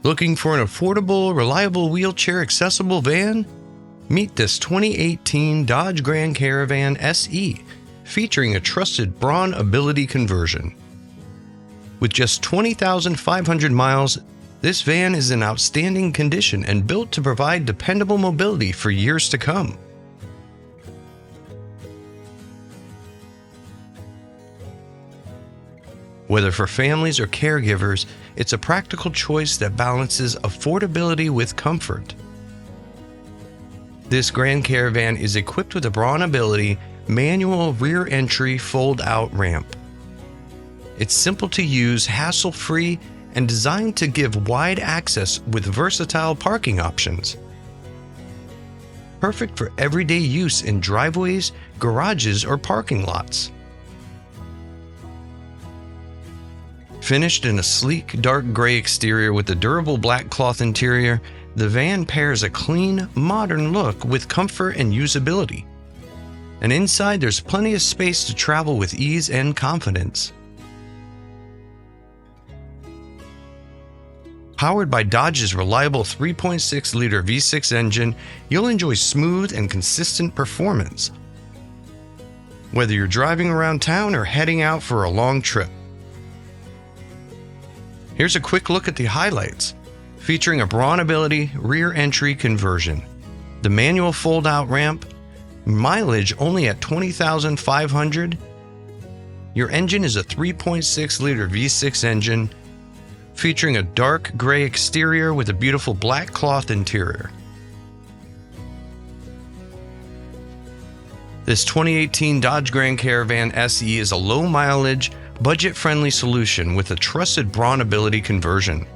Looking for an affordable, reliable, wheelchair-accessible van? Meet this 2018 Dodge Grand Caravan SE, featuring a trusted BraunAbility conversion. With just 20,500 miles, this van is in outstanding condition and built to provide dependable mobility for years to come. Whether for families or caregivers, it's a practical choice that balances affordability with comfort. This Grand Caravan is equipped with a BraunAbility manual rear entry fold-out ramp. It's simple to use, hassle-free, and designed to give wide access with versatile parking options. Perfect for everyday use in driveways, garages, or parking lots. Finished in a sleek, dark gray exterior with a durable black cloth interior, the van pairs a clean, modern look with comfort and usability. And inside, there's plenty of space to travel with ease and confidence. Powered by Dodge's reliable 3.6-liter V6 engine, you'll enjoy smooth and consistent performance, whether you're driving around town or heading out for a long trip. Here's a quick look at the highlights, featuring a BraunAbility rear entry conversion, the manual fold-out ramp, mileage only at 20,500. Your engine is a 3.6-liter V6 engine, featuring a dark gray exterior with a beautiful black cloth interior. This 2018 Dodge Grand Caravan SE is a low-mileage, budget-friendly solution with a trusted BraunAbility conversion.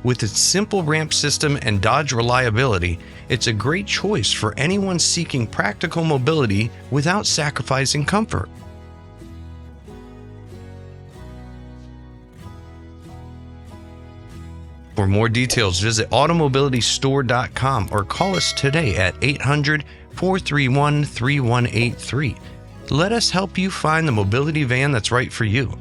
With its simple ramp system and Dodge reliability, it's a great choice for anyone seeking practical mobility without sacrificing comfort. For more details, visit automobilitystore.com or call us today at 800-431-3183. Let us help you find the mobility van that's right for you.